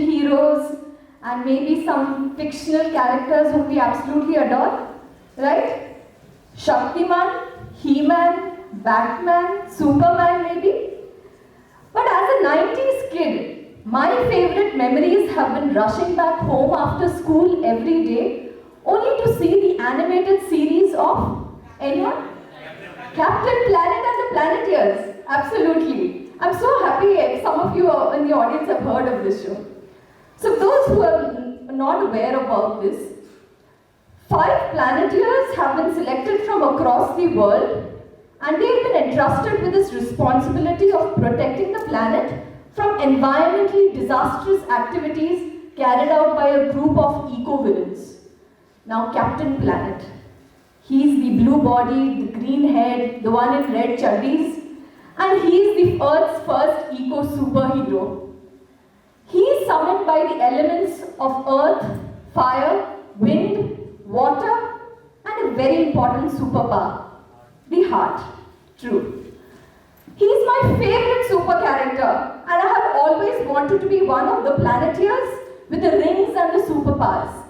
heroes and maybe some fictional characters whom we absolutely adore, right? Shaktiman, He-Man, Batman, Superman maybe. But as a 90s kid, my favorite memories have been rushing back home after school every day only to see the animated series of anyone? Captain Planet and the Planeteers. Absolutely. I'm so happy some of you in the audience have heard of this show. So those who are not aware about this, 5 Planeteers have been selected from across the world and they've been entrusted with this responsibility of protecting the planet from environmentally disastrous activities carried out by a group of eco-villains. Now Captain Planet. He's the blue-bodied, the green-haired, the one in red chuddies, and he's the Earth's first eco-superhero. He is summoned by the elements of earth, fire, wind, water, and a very important superpower, the heart. True. He's my favorite super character, and I have always wanted to be one of the Planeteers with the rings and the superpowers.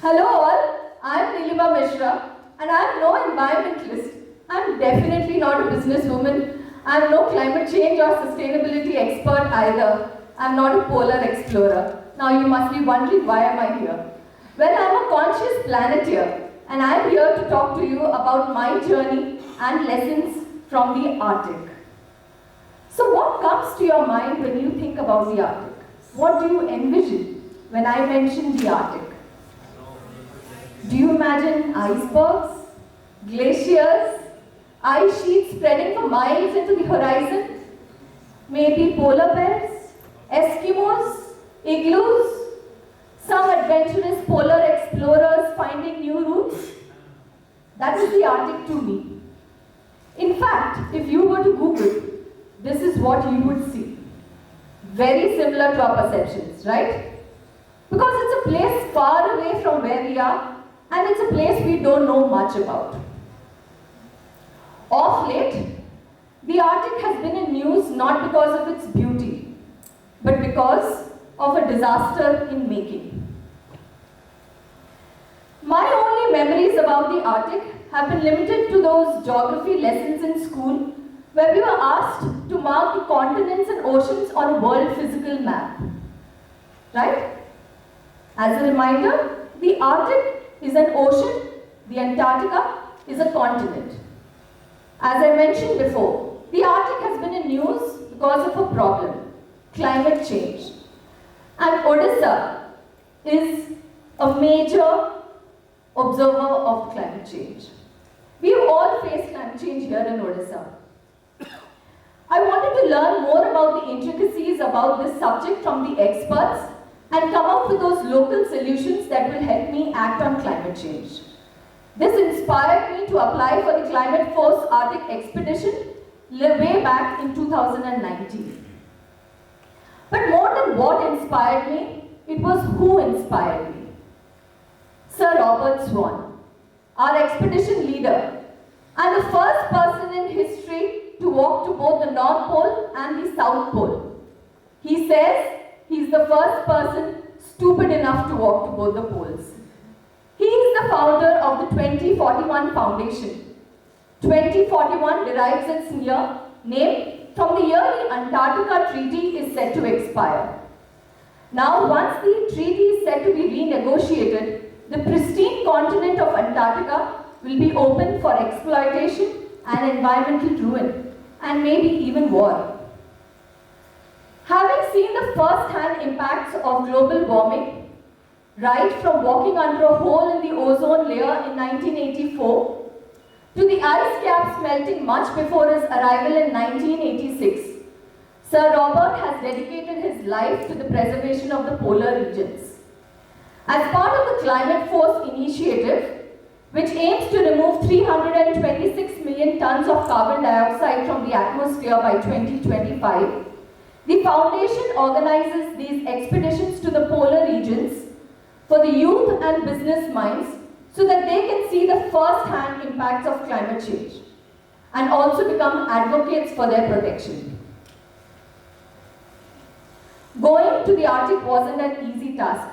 Hello all, I'm Nilima Mishra, and I'm no environmentalist. I'm definitely not a businesswoman. I'm no climate change or sustainability expert either. I'm not a polar explorer. Now you must be wondering why am I here? Well, I'm a conscious planeteer, and I'm here to talk to you about my journey and lessons from the Arctic. So what comes to your mind when you think about the Arctic? What do you envision when I mention the Arctic? Do you imagine icebergs, glaciers, ice sheets spreading for miles into the horizon? Maybe polar bears, Eskimos, igloos, some adventurous polar explorers finding new routes? That is the Arctic to me. In fact, if you were to Google, this is what you would see. Very similar to our perceptions, right? Because it's a place far away from where we are, and it's a place we don't know much about. Of late, the Arctic has been in news not because of its beauty, but because of a disaster in making. My only memories about the Arctic have been limited to those geography lessons in school where we were asked to mark the continents and oceans on a world physical map. Right? As a reminder, the Arctic is an ocean, the Antarctica is a continent. As I mentioned before, the Arctic has been in news because of a problem, climate change. And Odisha is a major observer of climate change. We have all faced climate change here in Odisha. I wanted to learn more about the intricacies about this subject from the experts and come up with those local solutions that will help me act on climate change. This inspired me to apply for the Climate Force Arctic Expedition way back in 2019. But more than what inspired me, it was who inspired me. Sir Robert Swan, our expedition leader, and the first person in history to walk to both the North Pole and the South Pole. He says he's the first person stupid enough to walk to both the poles. He is the founder of the 2041 Foundation. 2041 derives its name from the year the Antarctica Treaty is set to expire. Now, once the treaty is set to be renegotiated, the pristine continent of Antarctica will be open for exploitation and environmental ruin, and maybe even war. Having seen the first-hand impacts of global warming, right from walking under a hole in the ozone layer in 1984 to the ice caps melting much before his arrival in 1986, Sir Robert has dedicated his life to the preservation of the polar regions. As part of the Climate Force initiative, which aims to remove 326 million tons of carbon dioxide from the atmosphere by 2025, the Foundation organizes these expeditions to the polar regions for the youth and business minds so that they can see the first-hand impacts of climate change and also become advocates for their protection. Going to the Arctic wasn't an easy task,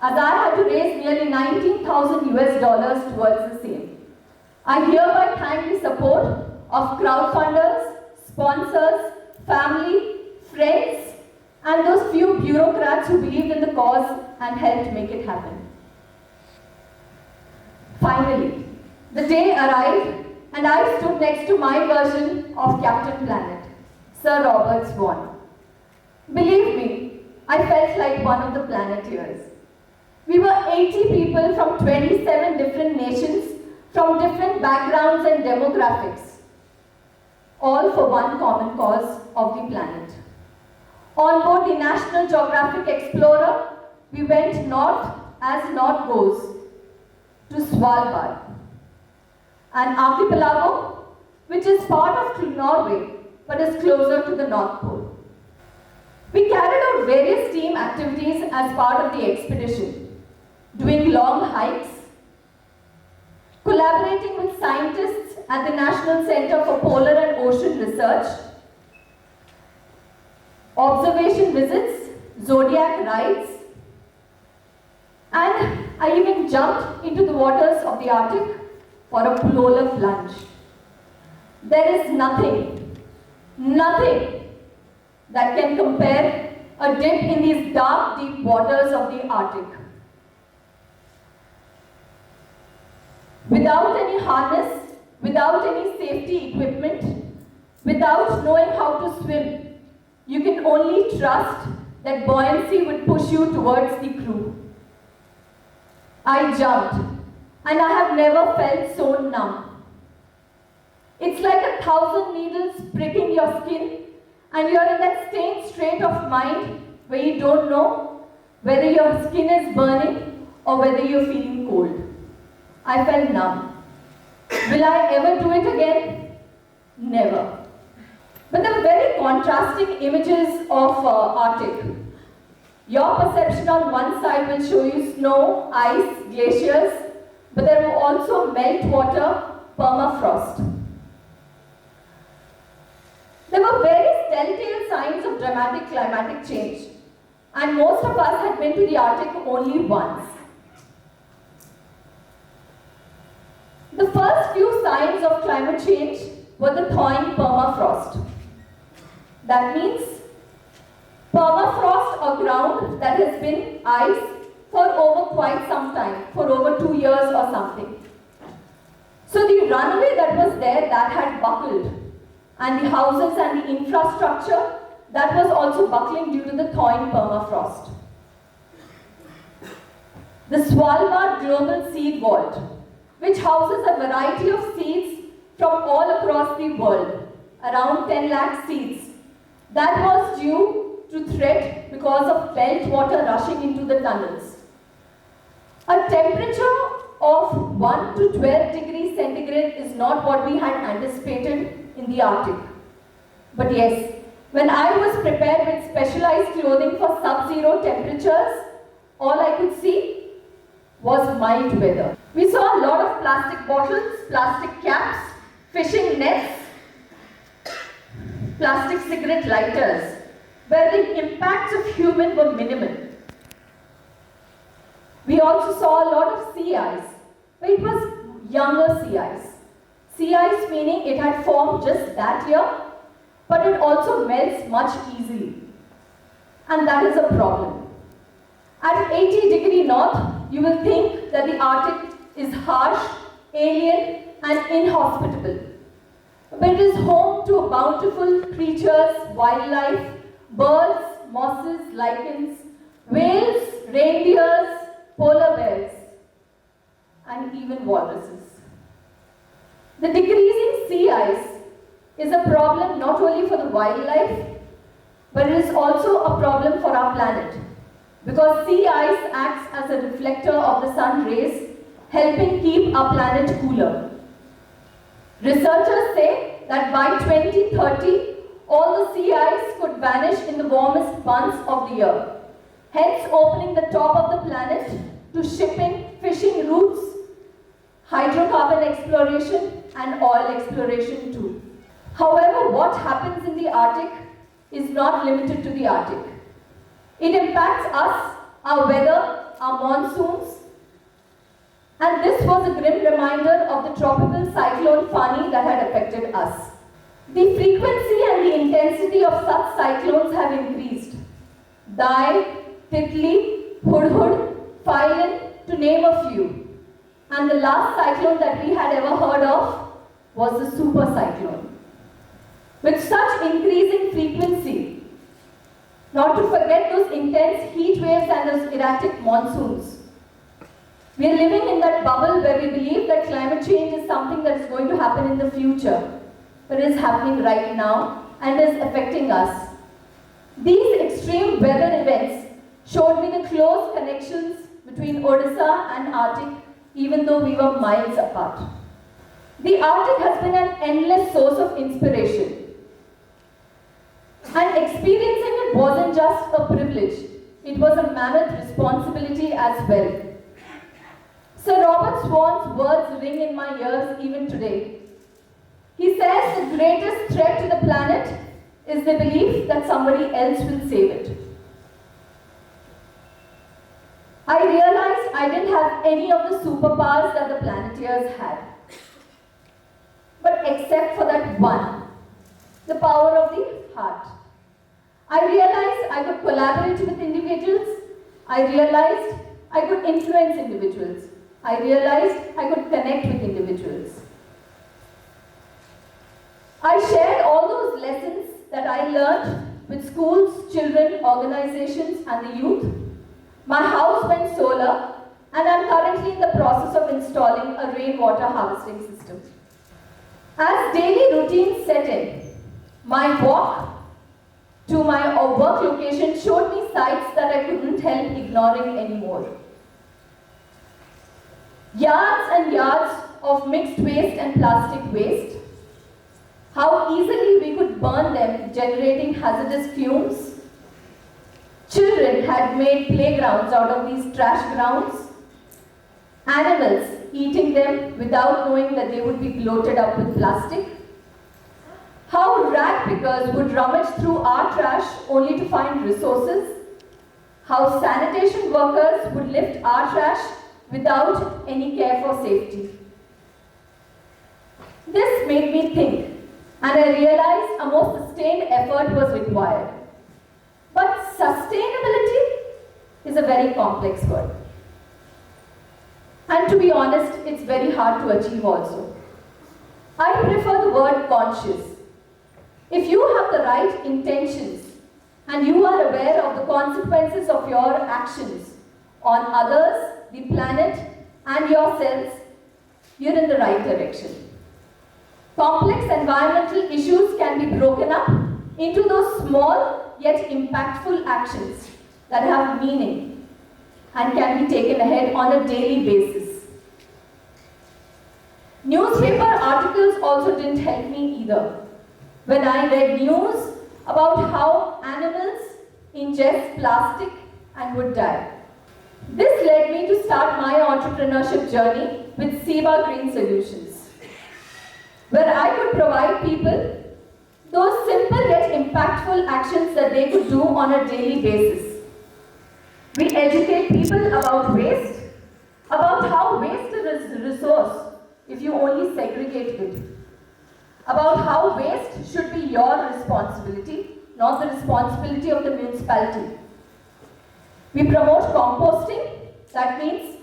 as I had to raise nearly 19,000 US dollars towards the same. I hereby thank the support of crowdfunders, sponsors, family, friends, and those few bureaucrats who believed in the cause and helped make it happen. Finally, the day arrived and I stood next to my version of Captain Planet, Sir Robert Swan. Believe me, I felt like one of the Planeteers. We were 80 people from 27 different nations, from different backgrounds and demographics, all for one common cause of the planet. On board the National Geographic Explorer, we went north as north goes, to Svalbard, an archipelago which is part of Norway but is closer to the North Pole. We carried out various team activities as part of the expedition, doing long hikes, collaborating with scientists at the National Center for Polar and Ocean Research, observation visits, zodiac rides, and I even jumped into the waters of the Arctic for a polar plunge. There is nothing that can compare a dip in these dark, deep waters of the Arctic. Without any harness, without any safety equipment, without knowing how to swim, you can only trust that buoyancy would push you towards the crew. I jumped, and I have never felt so numb. It's like 1,000 needles pricking your skin, and you're in that same state of mind where you don't know whether your skin is burning or whether you're feeling cold. I felt numb. Will I ever do it again? Never. But the very contrasting images of Arctic. Your perception on one side will show you snow, ice, glaciers, but there will also meltwater, permafrost. There were various telltale signs of dramatic climatic change, and most of us had been to the Arctic only once. The first few signs of climate change were the thawing permafrost. That means permafrost or ground that has been ice for over quite some time, for over 2 years or something. So the runway that was there, that had buckled, and the houses and the infrastructure, that was also buckling due to the thawing permafrost. The Svalbard Global Seed Vault, which houses a variety of seeds from all across the world, around 10 lakh seeds, that was due to threat because of meltwater rushing into the tunnels. A temperature of 1 to 12 degrees centigrade is not what we had anticipated in the Arctic. But yes, when I was prepared with specialized clothing for sub-zero temperatures, all I could see was mild weather. We saw a lot of plastic bottles, plastic caps, fishing nets, plastic cigarette lighters, where the impacts of human were minimal. We also saw a lot of sea ice, but it was younger sea ice. Sea ice meaning it had formed just that year, but it also melts much easily. And that is a problem. At 80-degree north, you will think that the Arctic is harsh, alien, and inhospitable. But it is home to bountiful creatures, wildlife, birds, mosses, lichens, whales, reindeers, polar bears, and even walruses. The decreasing sea ice is a problem not only for the wildlife, but it is also a problem for our planet, because sea ice acts as a reflector of the sun rays, helping keep our planet cooler. Researchers say that by 2030, all the sea ice could vanish in the warmest months of the year, hence opening the top of the planet to shipping, fishing routes, hydrocarbon exploration, and oil exploration too. However, what happens in the Arctic is not limited to the Arctic. It impacts us, our weather, our monsoons. And this was a grim reminder of the tropical cyclone Fani that had affected us. The frequency and the intensity of such cyclones have increased. Dai, Titli, Hudhud, Philin, to name a few. And the last cyclone that we had ever heard of was the super cyclone. With such increasing frequency, not to forget those intense heat waves and those erratic monsoons. We are living in that bubble where we believe that climate change is something that is going to happen in the future, but is happening right now and is affecting us. These extreme weather events showed me the close connections between Odisha and Arctic, even though we were miles apart. The Arctic has been an endless source of inspiration. And experiencing it wasn't just a privilege, it was a mammoth responsibility as well. Sir Robert Swan's words ring in my ears even today. He says the greatest threat to the planet is the belief that somebody else will save it. I realized I didn't have any of the superpowers that the Planeteers had. But except for that one, the power of the heart. I realized I could collaborate with individuals. I realized I could influence individuals. I realized I could connect with individuals. I shared all those lessons that I learned with schools, children, organizations, and the youth. My house went solar, and I'm currently in the process of installing a rainwater harvesting system. As daily routines set in, my walk to my work location showed me sights that I couldn't help ignoring anymore. Yards and yards of mixed waste and plastic waste. How easily we could burn them, generating hazardous fumes. Children had made playgrounds out of these trash grounds. Animals eating them without knowing that they would be bloated up with plastic. How rat pickers would rummage through our trash only to find resources. How sanitation workers would lift our trash without any care for safety. This made me think, and I realized a more sustained effort was required. But sustainability is a very complex word. And to be honest, it's very hard to achieve also. I prefer the word conscious. If you have the right intentions and you are aware of the consequences of your actions on others, the planet, and yourselves, you're in the right direction. Complex environmental issues can be broken up into those small yet impactful actions that have meaning and can be taken ahead on a daily basis. Newspaper articles also didn't help me either. When I read news about how animals ingest plastic and would die. This led me to start my entrepreneurship journey with Seba Green Solutions, where I could provide people those simple yet impactful actions that they could do on a daily basis. We educate people about waste, about how waste is a resource if you only segregate it, about how waste should be your responsibility, not the responsibility of the municipality. We promote composting, that means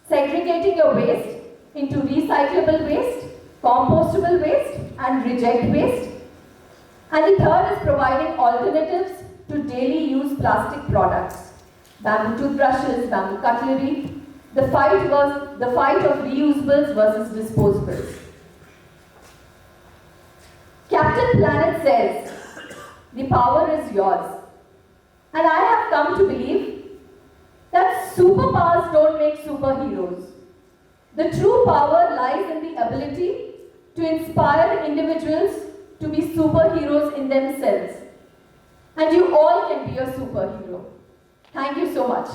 segregating your waste into recyclable waste, compostable waste, and reject waste. And the third is providing alternatives to daily use plastic products. Bamboo toothbrushes, bamboo cutlery. The fight of reusables versus disposables. Captain Planet says, the power is yours. And I have come to believe that superpowers don't make superheroes. The true power lies in the ability to inspire individuals to be superheroes in themselves. And you all can be a superhero. Thank you so much.